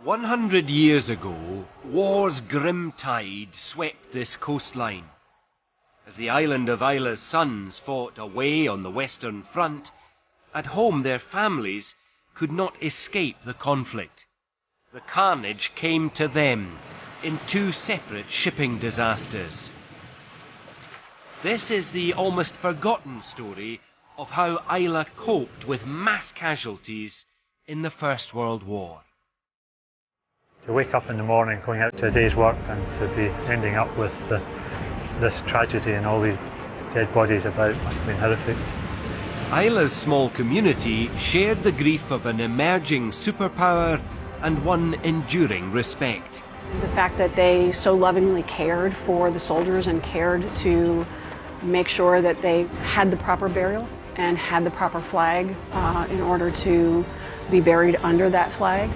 100 years ago, war's grim tide swept this coastline. As the island of Islay's sons fought away on the Western Front, at home their families could not escape the conflict. The carnage came to them in two separate shipping disasters. This is the almost forgotten story of how Islay coped with mass casualties in the First World War. To wake up in the morning going out to a day's work and to be ending up with this tragedy and all these dead bodies about must have been horrific. Islay's small community shared the grief of an emerging superpower and won enduring respect. The fact that they so lovingly cared for the soldiers and cared to make sure that they had the proper burial and had the proper flag in order to be buried under that flag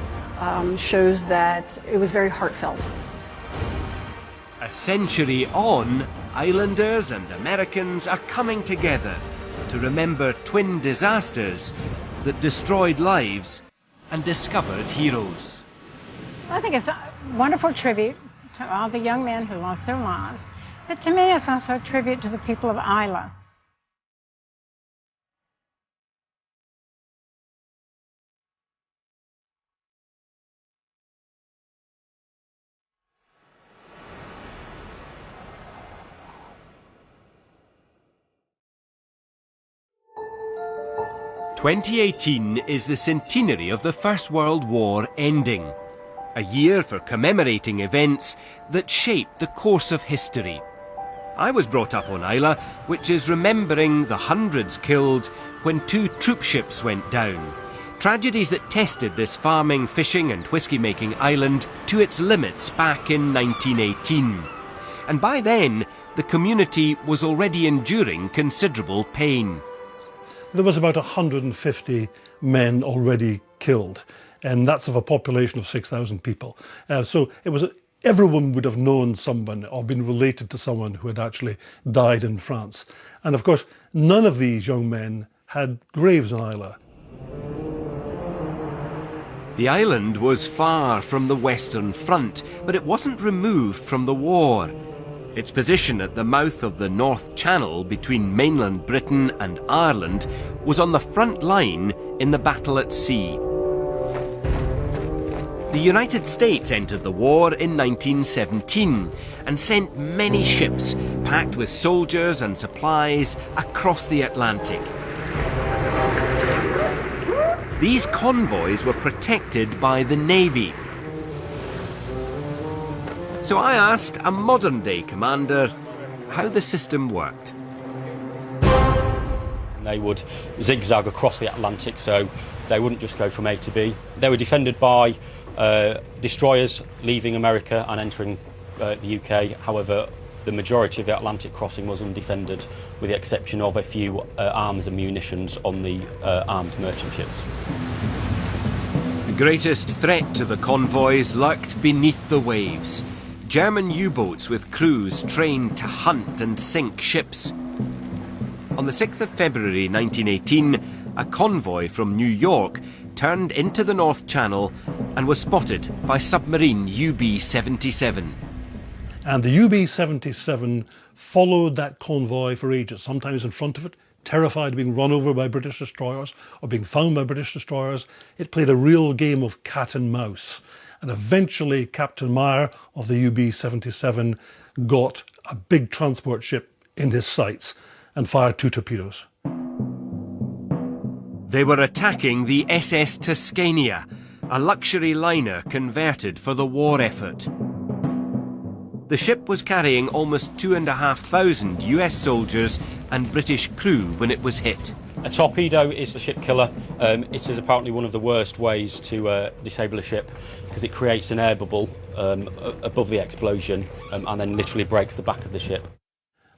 shows that it was very heartfelt. A century on, Islanders and Americans are coming together to remember twin disasters that destroyed lives and discovered heroes. I think it's a wonderful tribute to all the young men who lost their lives, but to me it's also a tribute to the people of Islay. "2018 is the centenary of the First World War ending, a year for commemorating events that shaped the course of history. I was brought up on Islay, which is remembering the hundreds killed when two troop ships went down, tragedies that tested this farming, fishing and whisky-making island to its limits back in 1918. And by then, the community was already enduring considerable pain. There was about 150 men already killed, and that's of a population of 6,000 people. So it was everyone would have known someone or been related to someone who had actually died in France. And of course, none of these young men had graves on Islay. The island was far from the Western Front, but it wasn't removed from the war. Its position at the mouth of the North Channel between mainland Britain and Ireland was on the front line in the battle at sea. The United States entered the war in 1917 and sent many ships packed with soldiers and supplies across the Atlantic. These convoys were protected by the Navy. So I asked a modern-day commander how the system worked. They would zigzag across the Atlantic, so they wouldn't just go from A to B. They were defended by destroyers leaving America and entering the UK. However, the majority of the Atlantic crossing was undefended, with the exception of a few arms and munitions on the armed merchant ships. The greatest threat to the convoys lurked beneath the waves. German U-boats with crews trained to hunt and sink ships. On the 6th of February 1918, a convoy from New York turned into the North Channel and was spotted by submarine UB-77. And the UB-77 followed that convoy for ages, sometimes in front of it, terrified of being run over by British destroyers or being found by British destroyers. It played a real game of cat and mouse. And eventually Captain Meyer of the UB-77 got a big transport ship in his sights and fired 2 torpedoes. They were attacking the SS Tuscania, a luxury liner converted for the war effort. The ship was carrying almost 2,500 US soldiers and British crew when it was hit. A torpedo is a ship killer. It is apparently one of the worst ways to disable a ship because it creates an air bubble above the explosion and then literally breaks the back of the ship.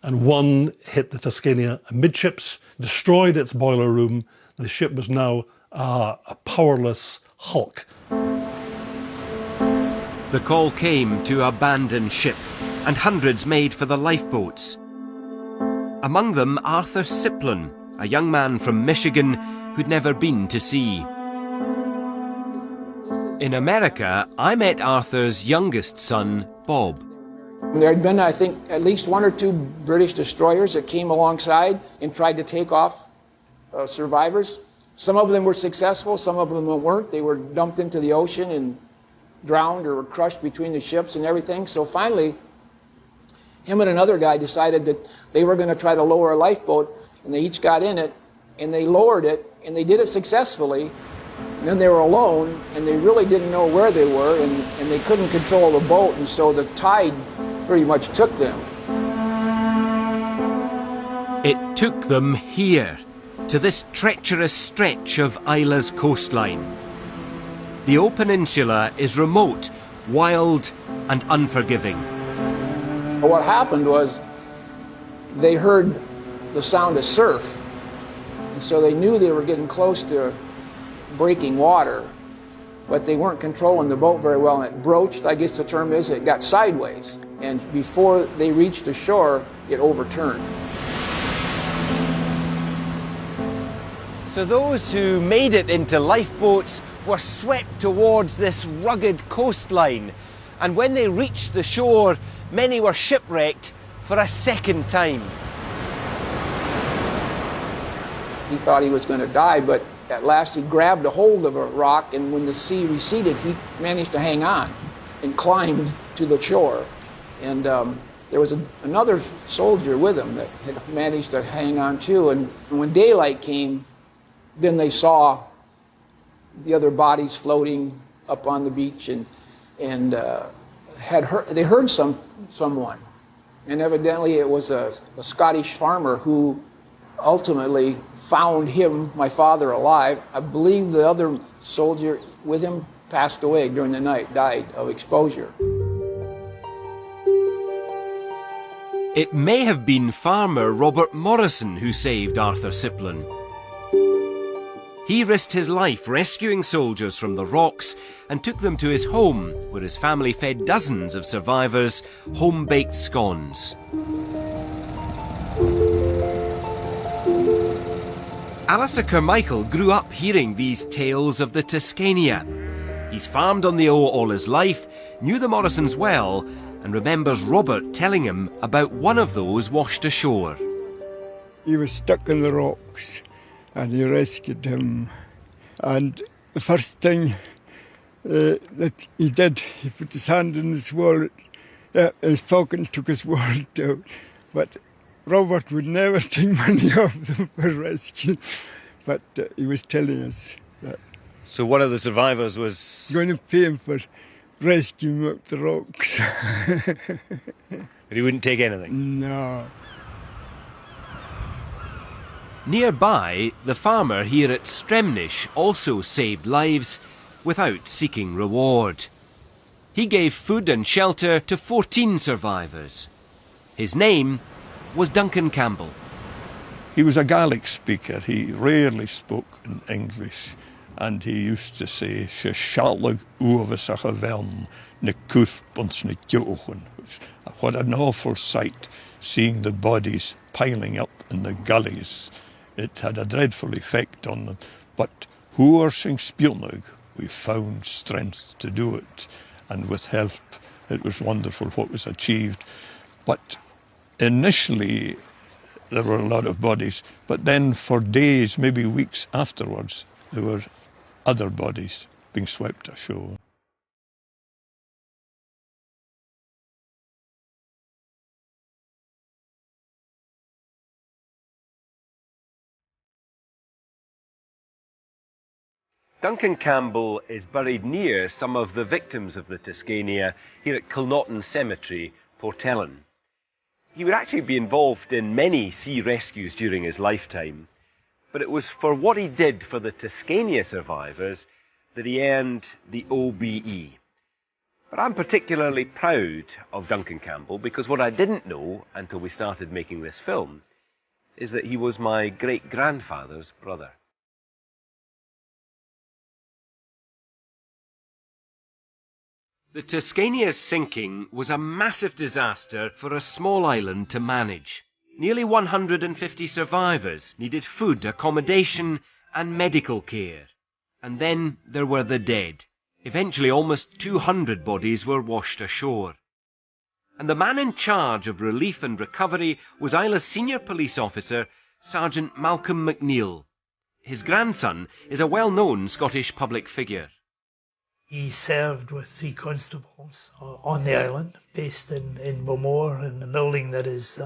And one hit the Tuscania amidships, destroyed its boiler room. The ship was now a powerless hulk. The call came to abandon ship, and hundreds made for the lifeboats. Among them Arthur Siplin, a young man from Michigan who'd never been to sea. In America, I met Arthur's youngest son, Bob. There had been, I think, at least 1 or 2 British destroyers that came alongside and tried to take off survivors. Some of them were successful, some of them weren't. They were dumped into the ocean and drowned or were crushed between the ships and everything. So finally, him and another guy decided that they were going to try to lower a lifeboat, and they each got in it, and they lowered it, and they did it successfully. And then they were alone, and they really didn't know where they were, and they couldn't control the boat, and so the tide pretty much took them. It took them here, to this treacherous stretch of Islay's coastline. The O Peninsula is remote, wild and unforgiving. What happened was they heard the sound of surf, and so they knew they were getting close to breaking water, but they weren't controlling the boat very well, and it broached, I guess the term is, it got sideways, and before they reached the shore, it overturned. So those who made it into lifeboats were swept towards this rugged coastline, and when they reached the shore, many were shipwrecked for a second time. He thought he was going to die, but at last he grabbed a hold of a rock, and when the sea receded, he managed to hang on and climbed to the shore. And there was another soldier with him that had managed to hang on too. And when daylight came, then they saw the other bodies floating up on the beach, and they heard someone. And evidently it was a Scottish farmer who ultimately found him, my father, alive. I believe the other soldier with him passed away during the night, died of exposure. It may have been farmer Robert Morrison who saved Arthur Siplin. He risked his life rescuing soldiers from the rocks and took them to his home, where his family fed dozens of survivors home-baked scones. Alistair Carmichael grew up hearing these tales of the Tuscania. He's farmed on the O all his life, knew the Morrisons well, and remembers Robert telling him about one of those washed ashore. He was stuck in the rocks, and he rescued him. And the first thing that he did, he put his hand in his wallet, his pocket, and took his wallet out. But Robert would never take money off them for rescue. But he was telling us that. So one of the survivors was going to pay him for rescuing him up the rocks. But he wouldn't take anything? No. Nearby, the farmer here at Stremnish also saved lives without seeking reward. He gave food and shelter to 14 survivors. His name was Duncan Campbell. He was a Gaelic speaker. He rarely spoke in English, and he used to say, "She shallag uavasach a velm, ne kuthbons ne kjochen." What an awful sight, seeing the bodies piling up in the gullies. It had a dreadful effect on them. But hoor sing spionug, we found strength to do it. And with help, it was wonderful what was achieved. But initially, there were a lot of bodies. But then for days, maybe weeks afterwards, there were other bodies being swept ashore. Duncan Campbell is buried near some of the victims of the Tuscania here at Kilnotton Cemetery, Portellen. He would actually be involved in many sea rescues during his lifetime, but it was for what he did for the Tuscania survivors that he earned the OBE. But I'm particularly proud of Duncan Campbell because what I didn't know until we started making this film is that he was my great-grandfather's brother. The Tuscania's sinking was a massive disaster for a small island to manage. Nearly 150 survivors needed food, accommodation and medical care. And then there were the dead. Eventually almost 200 bodies were washed ashore. And the man in charge of relief and recovery was Isla's senior police officer, Sergeant Malcolm McNeill. His grandson is a well-known Scottish public figure. He served with 3 constables on the island, based in Beaumore, in a building that is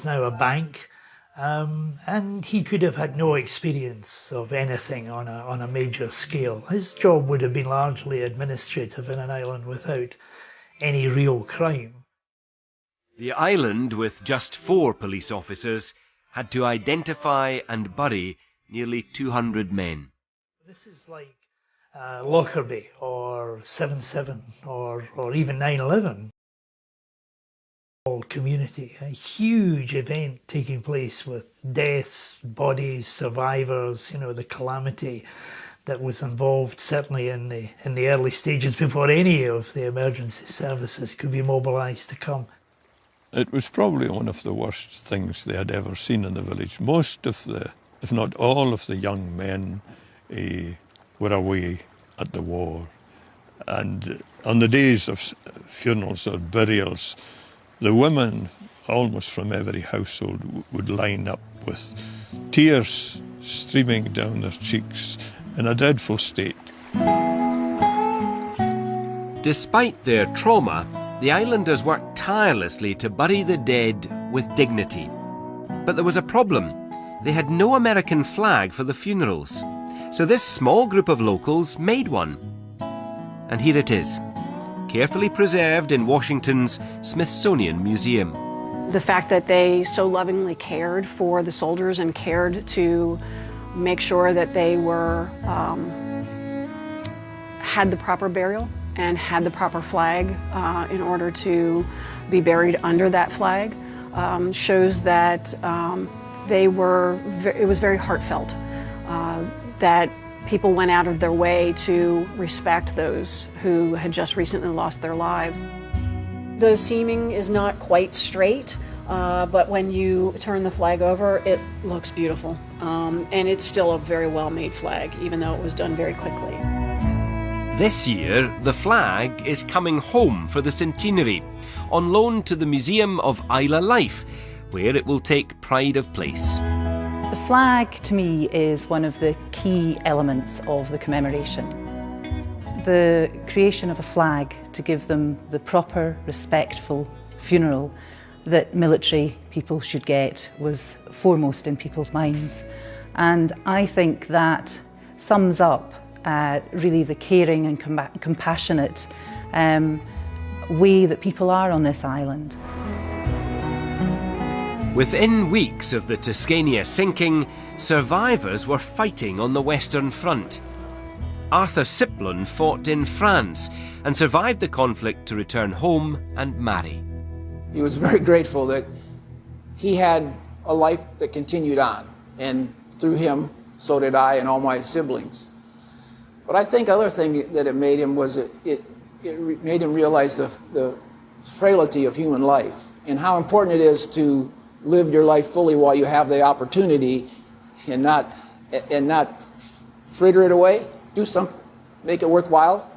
now a bank. And he could have had no experience of anything on a major scale. His job would have been largely administrative in an island without any real crime. The island, with just 4 police officers, had to identify and bury nearly 200 men. This is like Lockerbie or 7/7 or even 9/11. Whole community, a huge event taking place with deaths, bodies, survivors, the calamity that was involved certainly in the early stages before any of the emergency services could be mobilised to come. It was probably one of the worst things they had ever seen in the village. Most of the, if not all of the young men were away at the war. And on the days of funerals or burials, the women, almost from every household, would line up with tears streaming down their cheeks in a dreadful state. Despite their trauma, the islanders worked tirelessly to bury the dead with dignity. But there was a problem. They had no American flag for the funerals. So this small group of locals made one. And here it is, carefully preserved in Washington's Smithsonian Museum. The fact that they so lovingly cared for the soldiers and cared to make sure that they were had the proper burial and had the proper flag in order to be buried under that flag shows that it was very heartfelt, that people went out of their way to respect those who had just recently lost their lives. The seaming is not quite straight, but when you turn the flag over, it looks beautiful. And it's still a very well-made flag, even though it was done very quickly. This year, the flag is coming home for the centenary, on loan to the Museum of Islay Life, where it will take pride of place. The flag, to me, is one of the key elements of the commemoration. The creation of a flag to give them the proper, respectful funeral that military people should get was foremost in people's minds. And I think that sums up really the caring and compassionate way that people are on this island. Within weeks of the Tuscania sinking, survivors were fighting on the Western Front. Arthur Siplon fought in France and survived the conflict to return home and marry. He was very grateful that he had a life that continued on, and through him, so did I and all my siblings. But I think other thing that it made him was it made him realize the frailty of human life and how important it is to live your life fully while you have the opportunity, and not fritter it away. Do something, make it worthwhile.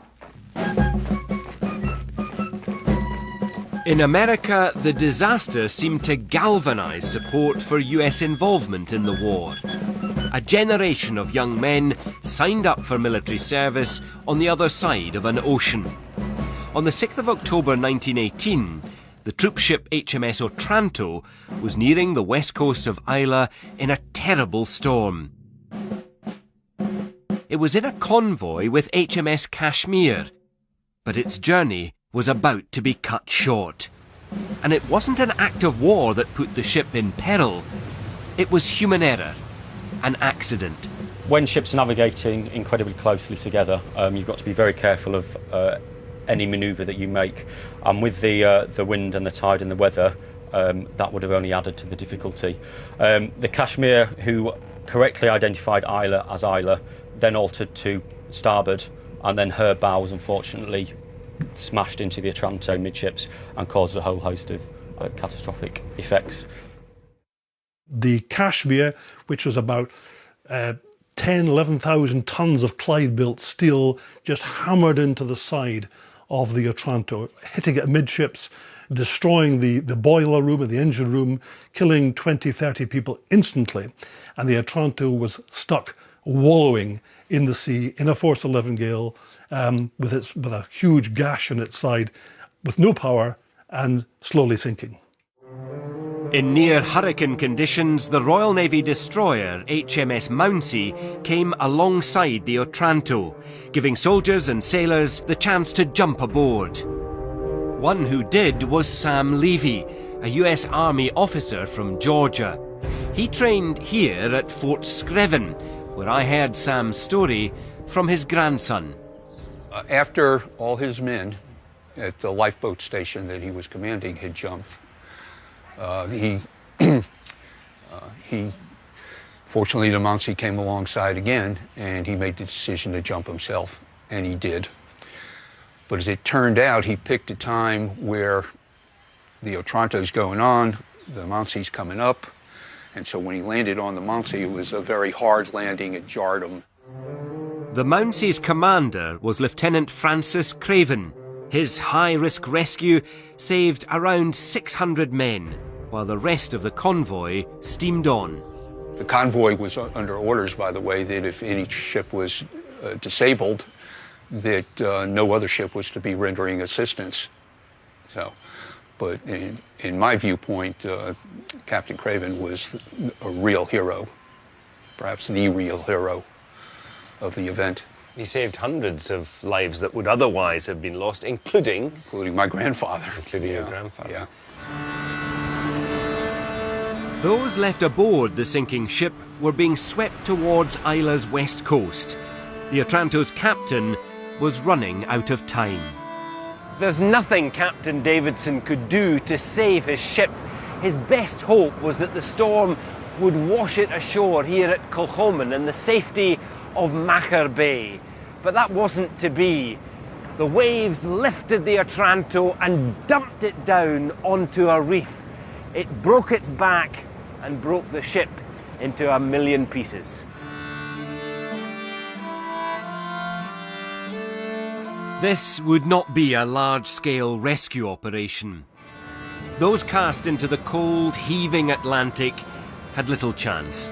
In America, the disaster seemed to galvanize support for US involvement in the war. A generation of young men signed up for military service on the other side of an ocean. On the 6th of October 1918, the troop ship HMS Otranto was nearing the west coast of Islay in a terrible storm. It was in a convoy with HMS Kashmir, but its journey was about to be cut short. And it wasn't an act of war that put the ship in peril. It was human error, an accident. When ships are navigating incredibly closely together, you've got to be very careful of any manoeuvre that you make. And with the wind and the tide and the weather, that would have only added to the difficulty. The Kashmir, who correctly identified Islay as Islay, then altered to starboard, and then her bow was unfortunately smashed into the Otranto midships and caused a whole host of catastrophic effects. The Kashmir, which was about 10, 11,000 tons of Clyde-built steel just hammered into the side of the Otranto, hitting it amidships, destroying the boiler room and the engine room, killing 20, 30 people instantly. And the Otranto was stuck wallowing in the sea in a force 11 gale with a huge gash in its side, with no power and slowly sinking. In near hurricane conditions, the Royal Navy destroyer HMS Mounsey came alongside the Otranto, giving soldiers and sailors the chance to jump aboard. One who did was Sam Levy, a US Army officer from Georgia. He trained here at Fort Screven, where I heard Sam's story from his grandson. After all his men at the lifeboat station that he was commanding had jumped, fortunately, the Mounsey came alongside again, and he made the decision to jump himself, and he did. But as it turned out, he picked a time where the Otranto's going on, the Mounsey's coming up, and so when he landed on the Mounsey, it was a very hard landing. It jarred him. The Mounsey's commander was Lieutenant Francis Craven. His high-risk rescue saved around 600 men, while the rest of the convoy steamed on. The convoy was under orders, by the way, that if any ship was disabled, that no other ship was to be rendering assistance. But in my viewpoint, Captain Craven was a real hero, perhaps the real hero of the event. He saved hundreds of lives that would otherwise have been lost, including my grandfather. Including your grandfather. Yeah. Those left aboard the sinking ship were being swept towards Isla's west coast. The Otranto's captain was running out of time. There's nothing Captain Davidson could do to save his ship. His best hope was that the storm would wash it ashore here at Kilchoman in the safety of Macher Bay. But that wasn't to be. The waves lifted the Otranto and dumped it down onto a reef. It broke its back and broke the ship into a million pieces. This would not be a large-scale rescue operation. Those cast into the cold, heaving Atlantic had little chance.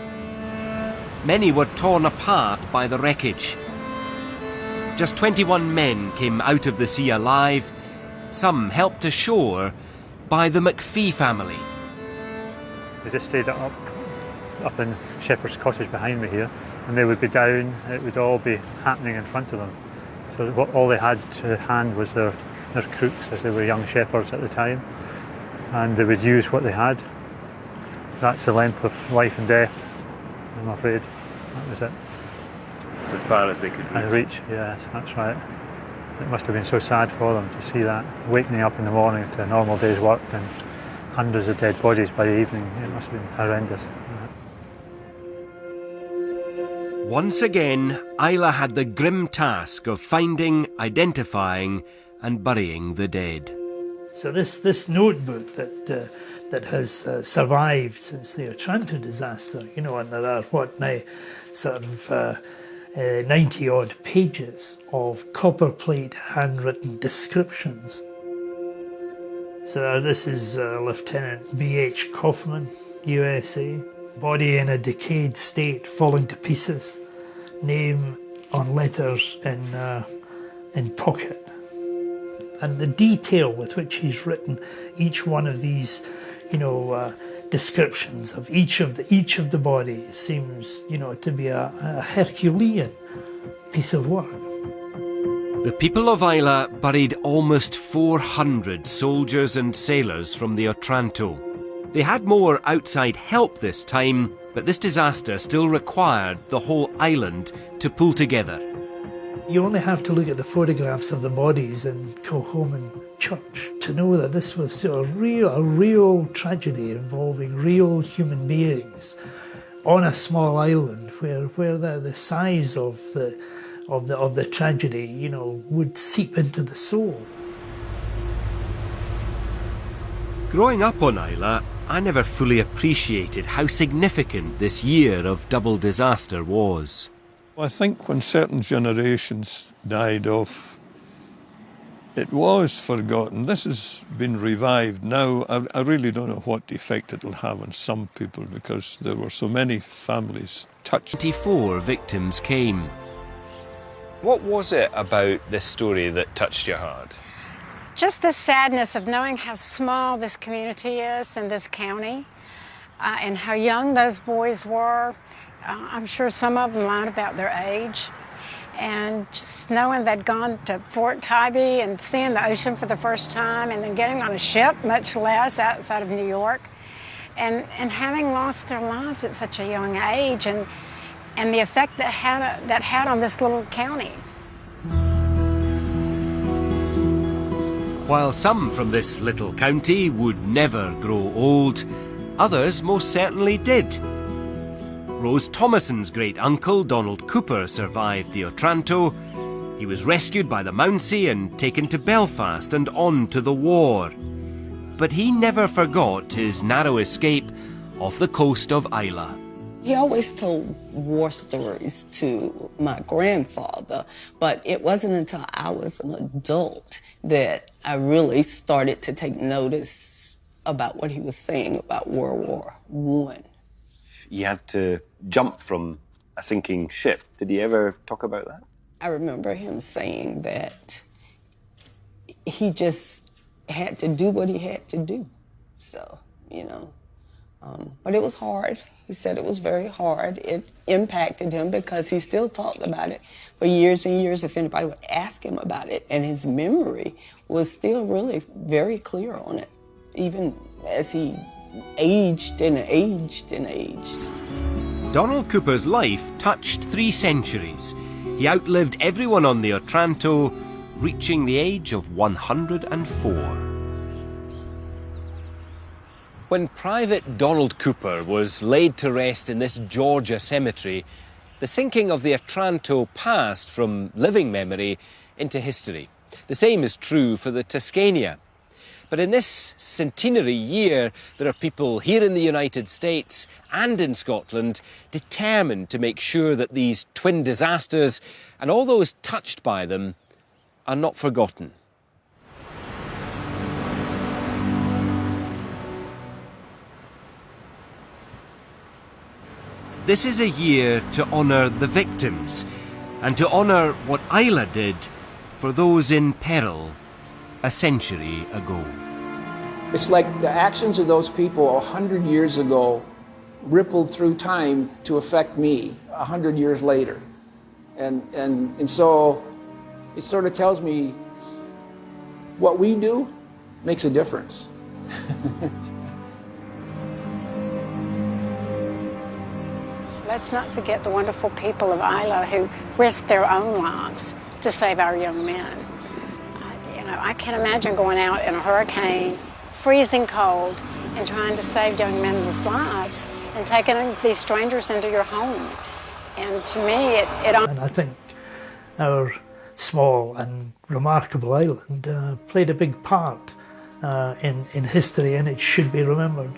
Many were torn apart by the wreckage. Just 21 men came out of the sea alive, some helped ashore by the McPhee family. They just stayed up in Shepherd's Cottage behind me here, and they would be down, it would all be happening in front of them. So all they had to hand was their crooks, as they were young shepherds at the time, and they would use what they had. That's the length of life and death, I'm afraid. That was it. As far as they could reach. Yes, that's right. It must have been so sad for them to see that, waking up in the morning to a normal day's work and hundreds of dead bodies by the evening. It must have been horrendous. Once again, Isla had the grim task of finding, identifying and burying the dead. So this notebook that has survived since the Otranto disaster, you know, and there are what now sort of 90 odd pages of copperplate handwritten descriptions. So this is Lieutenant B.H. Kaufman, USA. Body in a decayed state, falling to pieces. Name on letters in pocket. And the detail with which he's written each one of these, you know, descriptions of each of the bodies seems, you know, to be a Herculean piece of work. The people of Islay buried almost 400 soldiers and sailors from the Otranto. They had more outside help this time, but this disaster still required the whole island to pull together. You only have to look at the photographs of the bodies in Kilchoman Church to know that this was a real tragedy involving real human beings on a small island where the size of the tragedy, you know, would seep into the soul. Growing up on Islay, I never fully appreciated how significant this year of double disaster was. I think when certain generations died off, it was forgotten. This has been revived now. I really don't know what effect it will have on some people because there were so many families touched. 24 victims came. What was it about this story that touched your heart? Just the sadness of knowing how small this community is in this county and how young those boys were. I'm sure some of them lied about their age. And just knowing they'd gone to Fort Tybee and seeing the ocean for the first time and then getting on a ship, much less outside of New York, and having lost their lives at such a young age and the effect that had on this little county. While some from this little county would never grow old, others most certainly did. Rose Thomason's great-uncle, Donald Cooper, survived the Otranto. He was rescued by the Mounsie and taken to Belfast and on to the war. But he never forgot his narrow escape off the coast of Islay. He always told war stories to my grandfather, but it wasn't until I was an adult that I really started to take notice about what he was saying about World War I. You had to jump from a sinking ship. Did he ever talk about that? I remember him saying that he just had to do what he had to do. So, you know, but it was hard. He said it was very hard. It impacted him because he still talked about it for years and years if anybody would ask him about it. And his memory was still really very clear on it, even as he aged and aged and aged. Donald Cooper's life touched 3 centuries. He outlived everyone on the Otranto, reaching the age of 104. When Private Donald Cooper was laid to rest in this Georgia cemetery, the sinking of the Otranto passed from living memory into history. The same is true for the Tuscania. But in this centenary year, there are people here in the United States and in Scotland determined to make sure that these twin disasters and all those touched by them are not forgotten. This is a year to honour the victims and to honour what Islay did for those in peril a century ago. It's like the actions of those people 100 years ago rippled through time to affect me 100 years later. And so it sort of tells me what we do makes a difference. Let's not forget the wonderful people of Islay who risked their own lives to save our young men. I can't imagine going out in a hurricane, freezing cold, and trying to save young men's lives and taking these strangers into your home. And to me, And I think our small and remarkable island played a big part in history, and it should be remembered.